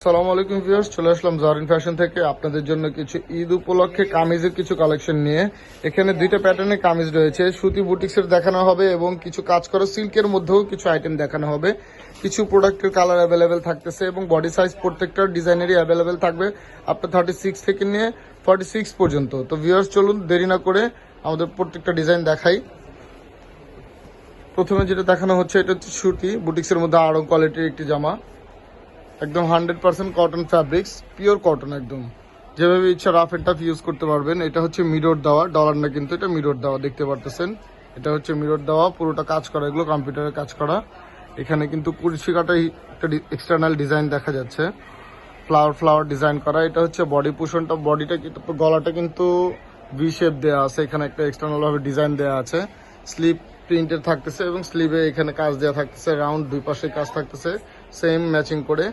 আসসালামু আলাইকুম ভিউয়ার্স, চলে আসলাম জারিন ফ্যাশন থেকে আপনাদের জন্য কিছু ঈদ উপলক্ষে কামিজের কিছু কালেকশন নিয়ে। এখানে দুইটা প্যাটার্নের কামিজ রয়েছে, সুতি বুটিক্সের দেখানো হবে এবং কিছু কাজ করা সিল্কের মধ্যেও কিছু আইটেম দেখানো হবে। কিছু প্রোডাক্টের কালার অ্যাভেলেবেল থাকতেছে এবং বডি সাইজ প্রত্যেকটার ডিজাইনেরই অ্যাভেলেবেল থাকবে আপনার 36 থেকে নিয়ে 46 পর্যন্ত। তো ভিউয়ার্স চলুন দেরি না করে আমাদের প্রত্যেকটা ডিজাইন দেখাই। প্রথমে যেটা দেখানো হচ্ছে এটা হচ্ছে সুতি বুটিক্সের মধ্যে আরং কোয়ালিটির একটি জামা, একদম 100% কটন ফ্যাব্রিক্স, পিওর কটন একদম। যেভাবে ইচ্ছা রাফ এন্ড টাফ ইউজ করতে পারবেন। এটা হচ্ছে মিরর দেওয়া, ডলার না কিন্তু, এটা মিরর দেওয়া, দেখতে পারতেছেন। এটা হচ্ছে মিরর দেওয়া, পুরোটা কাজ করা, এগুলো কম্পিউটারে কাজ করা। এখানে কিন্তু কুরশি কাটাই একটা এক্সটার্নাল ডিজাইন দেখা যাচ্ছে, ফ্লাওয়ার ডিজাইন করা। এটা হচ্ছে বডি পোর্শনটা, বডিটা কিন্তু, গলাটা কিন্তু ভি শেপ দেওয়া আছে, এখানে একটা এক্সটার্নাল ভাবে ডিজাইন দেওয়া আছে। স্লিভ প্রিন্টের থাকতেছে এবং স্লিভে এখানে কাজ দেওয়া থাকতেছে, রাউন্ড দুই পাশে কাজ থাকতেছে সেম ম্যাচিং করে।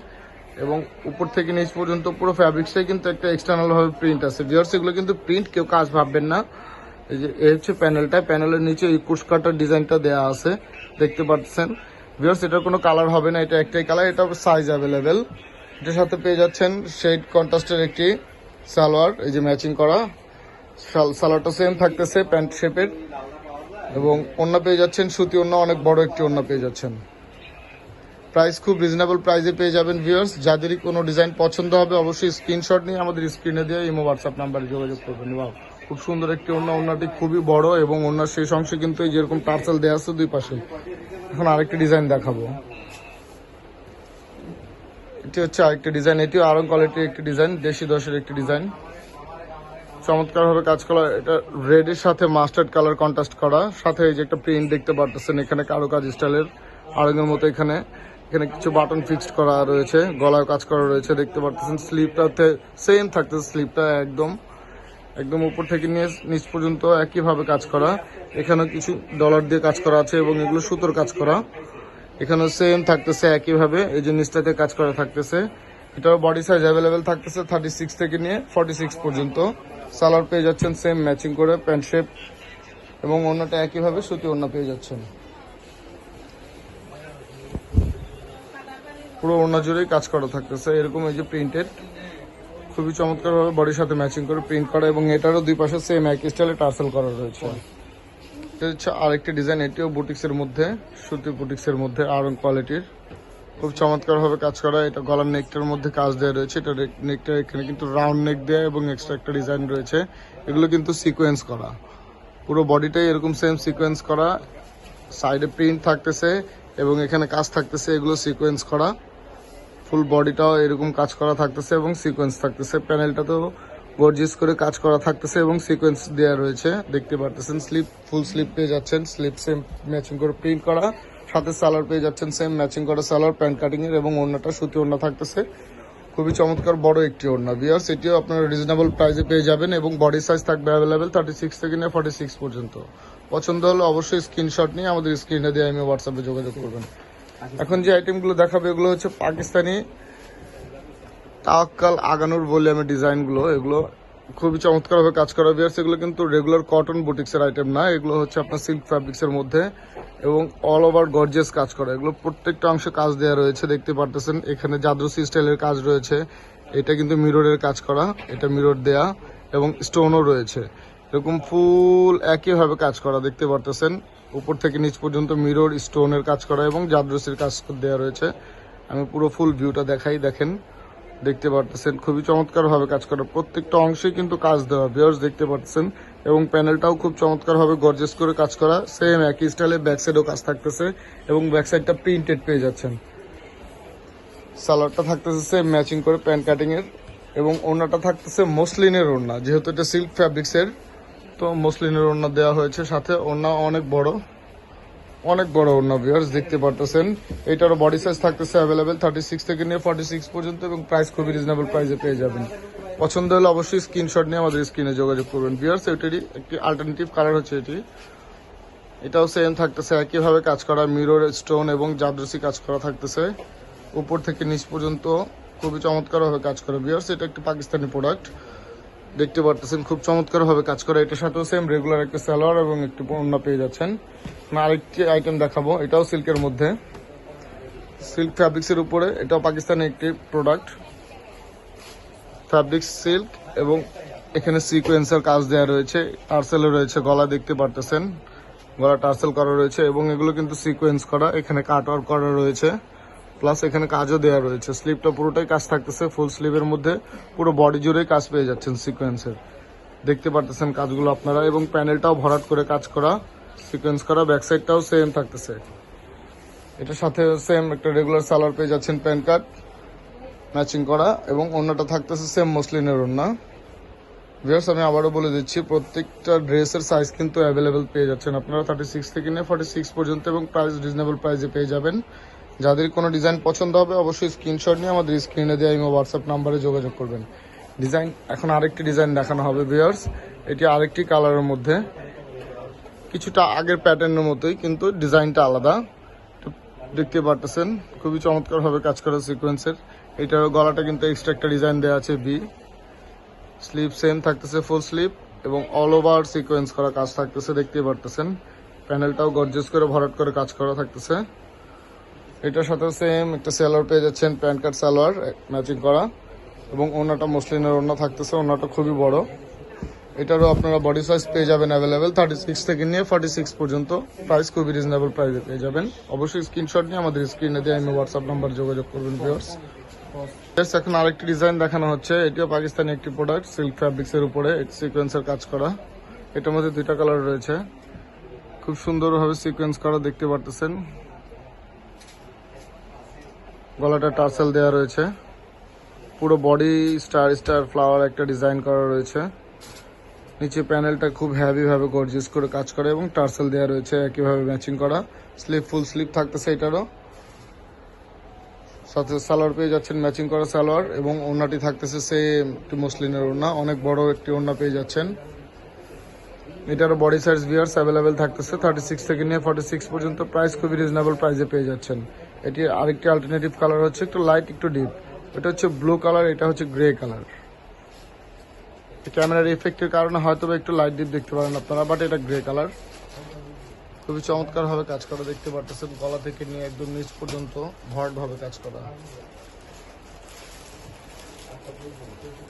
এবং উপর থেকে নিচ পর্যন্ত পুরো ফ্যাব্রিক্সটাই কিন্তু একটা এক্সটার্নাল ভাবে প্রিন্ট আছে। ভিউয়ার্স এগুলো কিন্তু প্রিন্ট, কেউ কাজ ভাববেন না। এই যে এই হচ্ছে প্যানেলটা, প্যানেলের নিচে এই কুশকাটার ডিজাইনটা দেওয়া আছে, দেখতে পাচ্ছেন। ভিউয়ার্স এটার কোনো কালার হবে না, এটা একটাই কালার, এটা সাইজ অ্যাভেলেবেল। এটার সাথে পেয়ে যাচ্ছেন শেড কন্ট্রাস্টের একটি সালোয়ার, এই যে ম্যাচিং করা সালোয়ারটা সেম থাকতেছে প্যান্ট শেপের। এবং ওড়না পেয়ে যাচ্ছেন সুতি ওড়না, অনেক বড় একটি ওড়না পেয়ে যাচ্ছেন। প্রাইস খুব রিজনেবল প্রাইসে পেয়ে যাবেন ভিউয়ার্স। যাদেরই কোনো ডিজাইন পছন্দ হবে অবশ্যই স্ক্রিনশট নিয়ে আমাদের স্ক্রিনে দিয়ে ইমো হোয়াটসঅ্যাপ নাম্বারে যোগাযোগ করবেন। ওয়াও, খুব সুন্দর একটি ওড়না, ওড়নাটি খুবই বড় এবং ওড়নার শেষ অংশে কিন্তু এই যেরকম টার্সেল দেওয়া আছে দুই পাশে। এখন আরেকটি ডিজাইন দেখাবো, এটি হচ্ছে আরেকটি ডিজাইন, এটিও আরং কোয়ালিটির একটি ডিজাইন, দেশি দশের একটি ডিজাইন, চমৎকার ভাবে কাজ করা। এটা রেডের সাথে মাস্টার্ড কালার কন্ট্রাস্ট করা, সাথে এই যে একটা প্রিন্ট দেখতে পারতেছেন এখানে কারুকাজ স্টাইলের আরঙের মতো। এখানে কিছু বাটন ফিক্সড করা রয়েছে, গলায় কাজ করা রয়েছে, দেখতে পারতেছেন। স্লিপটাতে সেম থাকতেছে, স্লিপটা একদম উপর থেকে নিয়ে নিচ পর্যন্ত একইভাবে কাজ করা। এখানে কিছু ডলার দিয়ে কাজ করা আছে এবং এগুলো সুতোর কাজ করা। এখানে সেম থাকতেছে একইভাবে, এই যে নিচটাতে কাজ করা থাকতেছে। এটার বডি সাইজ অ্যাভেলেবেল থাকতেছে 36 থেকে নিয়ে 46 পর্যন্ত। সালোয়ার পেয়ে যাচ্ছেন সেম ম্যাচিং করে প্যান্ট শেপ, এবং অন্যটা একইভাবে সুতি ওড়না পেয়ে যাচ্ছেন। পুরো ওড়না জুড়েই কাজ করা থাকতেছে এরকম, এই যে প্রিন্টেড, খুবই চমৎকার ভাবে বডির সাথে ম্যাচিং করে প্রিন্ট করা, এবং এটারও দুই পাশে সেম একই স্টাইলে টার্সেল করা রয়েছে। এটা হচ্ছে আরেকটি ডিজাইন, এটিও বুটিক্সের মধ্যে, সুতি বুটিক্সের মধ্যে আরং কোয়ালিটির, খুব চমৎকার ভাবে কাজ করা। এটা গলার নেকটার মধ্যে কাজ দেওয়া রয়েছে, এটা নেকটা এখানে কিন্তু রাউন্ড নেক দেওয়া এবং এক্সট্রা একটা ডিজাইন রয়েছে। এগুলো কিন্তু সিকোয়েন্স করা, পুরো বডিটাই এরকম সেম সিকোয়েন্স করা, সাইডে প্রিন্ট থাকতেছে এবং এখানে কাজ থাকতেছে, এগুলো সিকোয়েন্স করা। ফুল বডিটাও এরকম কাজ করা থাকতেছে এবং সিকোয়েন্স থাকতেছে। প্যানেলটাতেও গর্জিয়াস করে কাজ করা থাকতেছে এবং সিকোয়েন্স দেওয়া রয়েছে, দেখতে পারতেছেন। ফুল স্লিপ পেয়ে যাচ্ছেন, স্লিপ সেম ম্যাচিং করে প্রিন্ট করা, সাথে সালোয়ার পেয়ে যাচ্ছেন সেম ম্যাচিং করা সালোয়ার, প্যান্ট কাটিং এর, এবং ওড়নাটা সুতি ওড়না থাকতেছে। খুবই চমৎকার বড় একটি ওড়না ভিউয়ার্স, এটিও আপনারা রিজনেবল প্রাইসে পেয়ে যাবেন এবং বডি সাইজ থাকবে অ্যাভেলেবেল 36 থেকে নিয়ে 46 পর্যন্ত। পছন্দ হলে অবশ্যই স্ক্রিনশট নিয়ে আমাদের স্ক্রিনে দিয়ে আমি হোয়াটসঅ্যাপে যোগাযোগ করবেন। এখন যে আইটেমগুলো দেখাবো এগুলো হচ্ছে পাকিস্তানি তাওয়াক্কাল আগানুর বলে আমি ডিজাইনগুলো, এগুলো খুবই চমৎকারভাবে কাজ করা ভিউয়ার্স। এগুলো কিন্তু রেগুলার কটন বুটিক্সের আইটেম না, এগুলো হচ্ছে আপনার সিল্ক ফ্যাব্রিক্সের মধ্যে এবং অল ওভার গর্জিয়াস কাজ করা। এগুলো প্রত্যেকটা অংশে কাজ দেওয়া রয়েছে, দেখতে পারতেছেন। এখানে জাদরসি স্টাইলের কাজ রয়েছে, এটা কিন্তু মিররের কাজ করা, এটা মিরর দেয়া এবং স্টোনও রয়েছে, এরকম ফুল একইভাবে কাজ করা, দেখতে পারতেছেন। উপর থেকে নিচ পর্যন্ত মিরর স্টোনের কাজ করা এবং জাদরসির কাজ দেওয়া রয়েছে। আমি পুরো ফুল ভিউটা দেখাই, দেখেন, দেখতে পারতেছেন। খুবই চমৎকার ভাবে কাজ করা, প্রত্যেকটা অংশে কিন্তু কাজ দেওয়া ভিউয়ার্স, দেখতে পাচ্ছেন। এবং প্যানেলটাও খুব চমৎকার ভাবে গর্জিয়াস করে কাজ করা, সেম একই স্টাইলে ব্যাক সাইডেও কাজ থাকতেছে এবং ব্যাক সাইডটা প্রিন্টেড পেয়ে যাচ্ছেন। সালোয়ারটা থাকতেছে সেম ম্যাচিং করে প্যান্ট কাটিং এর, এবং ওড়নাটা থাকতেছে মসলিনের ওড়না, যেহেতু এটা সিল্ক ফ্যাব্রিক্সের, তো মসলিনের ওড়না দেওয়া হয়েছে। সাথে ওড়না অনেক বড় ওড়না ভিউয়ার্স, দেখতে পারতেছেন। এটারও বডি সাইজ থাকতেছে অ্যাভেলেবেল 36 থেকে নিয়ে 46 পর্যন্ত এবং প্রাইস খুবই রিজনেবল প্রাইসে পেয়ে যাবেন। পছন্দ হলে অবশ্যই স্ক্রিনশট নিয়ে আমাদের স্ক্রিনে যোগাযোগ করবেন ভিউয়ার্স। এটারই একটি অল্টারনেটিভ কালার হচ্ছে এটাও সেম থাকতেছে, একইভাবে কাজ করা, মিরর স্টোন এবং জাদরসি কাজ করা থাকতেছে উপর থেকে নিচ পর্যন্ত, খুবই চমৎকারভাবে কাজ করা ভিউয়ার্স। এটা একটি পাকিস্তানি প্রোডাক্ট, দেখতে পারতেছেন, খুব চমৎকার ভাবে কাজ করা। এটার সাথেও সেম রেগুলার একটা সালোয়ার এবং একটু ওড়না পেয়ে যাচ্ছেন। আরেকটি আইটেম দেখাবো, এটাও সিল্কের মধ্যে, সিল্ক ফ্যাব্রিক্সের উপরে, এটাও পাকিস্তানি একটি প্রোডাক্ট, ফ্যাব্রিক সিল্ক এবং এখানে সিকোয়েন্সের কাজ দেওয়া রয়েছে, টার্সেলও রয়েছে, গলা দেখতে পারতেছেন, গলা টার্সেল করা রয়েছে এবং এগুলো কিন্তু সিকোয়েন্স করা, এখানে কাটওয়ার্ক করা রয়েছে, প্লাস এখানে কাজও দেওয়া রয়েছে। স্লিভটা পুরোটাই কাজ থাকতেছে, ফুল স্লিভের মধ্যে পুরো বডি জুড়েই কাজ পেয়ে যাচ্ছেন সিকোয়েন্সের, দেখতে পারতেছেন কাজগুলো আপনারা। এবং প্যানেলটাও ভরাট করে কাজ করা, সিকোয়েন্স করা, ব্যাক সাইডটাও সেম থাকতেছে। এটার সাথে সেম একটা রেগুলার সালোয়ার পেয়ে যাচ্ছেন, প্যান্ট কাট ম্যাচিং করা, এবং ওড়নাটা থাকতেছে সেম মসলিনের ওড়না। ভিউয়ার্স আমি আবারও বলে দিচ্ছি, প্রত্যেকটা ড্রেসের সাইজ কিন্তু অ্যাভেলেবেল পেয়ে যাচ্ছেন আপনারা 36 থেকে নিয়ে 46 পর্যন্ত, এবং প্রাইস রিজনেবল প্রাইসে পেয়ে যাবেন। যাদের কোনো ডিজাইন পছন্দ হবে অবশ্যই স্ক্রিনশট নিয়ে আমাদের স্ক্রিনে দেওয়া ইমো হোয়াটসঅ্যাপ নাম্বারে যোগাযোগ করবেন। ডিজাইন এখন আরেকটি ডিজাইন দেখানো হবে ভিউয়ার্স, এটি আরেকটি কালারের মধ্যে, কিছুটা আগের প্যাটার্নের মতোই কিন্তু ডিজাইনটা আলাদা, দেখতে পারতেছেন খুবই চমৎকার ভাবে কাজ করা সিকোয়েন্সের। এটার গলাটা কিন্তু এক্সট্রা একটা ডিজাইন দেওয়া আছে ভি, স্লিভ সেম থাকতেছে ফুল স্লিভ এবং অল ওভার সিকোয়েন্স করা কাজ থাকতেছে, দেখতে পারতেছেন। প্যানেলটাও গর্জিয়াস করে ভরাট করে কাজ করা থাকতেছে। এটার সাথে সেম একটা সালোয়ার পেয়ে যাচ্ছেন, প্যান্ট কাট সালোয়ার ম্যাচিং করা, এবং ওড়নাটা মসলিনের ওড়না থাকতেছে, ওড়নাটা খুবই বড়। এটারও আপনারা বডি সাইজ পেয়ে যাবেন অ্যাভেলেবেল 36 থেকে নিয়ে 46 পর্যন্ত, প্রাইস খুবই রিজনেবল প্রাইসে পেয়ে যাবেন। অবশ্যই স্ক্রিনশট নিয়ে আমাদের স্ক্রিনে দিয়ে আমি হোয়াটসঅ্যাপ নাম্বার যোগাযোগ করবেন ভিউয়ার্স। এখন আরেকটি ডিজাইন দেখানো হচ্ছে, এটিও পাকিস্তানি একটি প্রোডাক্ট, সিল্ক ফ্যাব্রিক্স এর উপরে সিকোয়েন্সের কাজ করা। এটার মধ্যে দুইটা কালার রয়েছে, খুব সুন্দরভাবে সিকোয়েন্স করা, দেখতে পারতেছেন। গলাটা টার্সেল দেওয়া রয়েছে, পুরো বডি স্টার স্টার ফ্লাওয়ার একটা ডিজাইন করা রয়েছে। নিচে প্যানেলটা খুব হ্যাভি ভাবে গর্জিয়াস করে কাজ করে এবং টার্সেল দেওয়া রয়েছে একইভাবে ম্যাচিং করা। স্লিভ ফুল স্লিভ থাকতেছে, এটারও সাথে সালোয়ার পেয়ে যাচ্ছেন ম্যাচিং করা সালোয়ার, এবং ওড়নাটি থাকতেছে সেম মসলিনের ওড়না, অনেক বড় একটি ওড়না পেয়ে যাচ্ছেন। এটারও বডি সাইজ ভিউয়ার্স অ্যাভেলেবেল থাকতেছে 36 থেকে নিয়ে 46 পর্যন্ত, প্রাইস খুবই রিজনেবল প্রাইসে পেয়ে যাচ্ছেন। এটি আরেকটি অল্টারনেটিভ কালার হচ্ছে একটু লাইট একটু ডিপ, এটা হচ্ছে ব্লু কালার, এটা হচ্ছে গ্রে কালার। ক্যামেরার ইফেক্টের কারণে হয়তো একটু লাইট ডিপ দেখতে পারেন আপনারা, বাট এটা গ্রে কালার, খুবই চমৎকার ভাবে কাজ করা, দেখতে পারতেছেন। গলা থেকে নিয়ে একদম নিচ পর্যন্ত ভরাট ভাবে কাজ করা,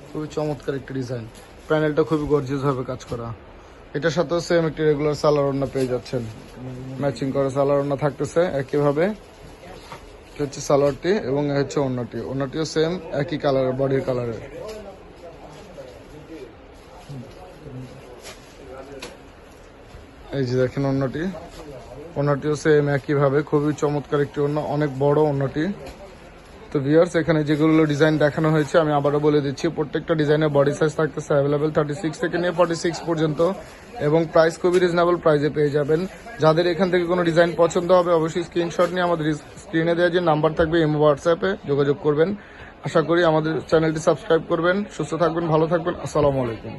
খুবই চমৎকার একটি ডিজাইন। প্যানেলটা খুবই গর্জিয়াস ভাবে কাজ করা। এটার সাথেও সেম একটি রেগুলার সালোয়ার ওড়না পেয়ে যাচ্ছেন, ম্যাচিং করা সালোয়ার ওড়না থাকতেছে একইভাবে। এটা হচ্ছে সালোয়ারটি এবং এ হচ্ছে ওড়নাটি, ওড়নাটিও সেম একই কালারের, বডির কালারের। এই যে দেখেন ওড়নাটিও সেম একইভাবে, খুবই চমৎকার একটি ওড়না, অনেক বড় ওড়নাটি। তো ভিউয়ার্স এখানে যেগুলো ডিজাইন দেখানো হয়েছে আমি আবারও বলে দিচ্ছি, প্রত্যেকটা ডিজাইনের বডি সাইজ থাকতেছে অ্যাভেলেবেল 36 থেকে নিয়ে 46 পর্যন্ত, এবং প্রাইস খুবই রিজনেবল প্রাইসে পেয়ে যাবেন। যাদের এখান থেকে কোনো ডিজাইন পছন্দ হবে অবশ্যই স্ক্রিনশট নিয়ে আমাদের স্ক্রিনে দেওয়া যে নাম্বার থাকবে ইমো হোয়াটসঅ্যাপে যোগাযোগ করবেন। আশা করি আমাদের চ্যানেলটি সাবস্ক্রাইব করবেন। সুস্থ থাকবেন, ভালো থাকবেন, আসসালামু আলাইকুম।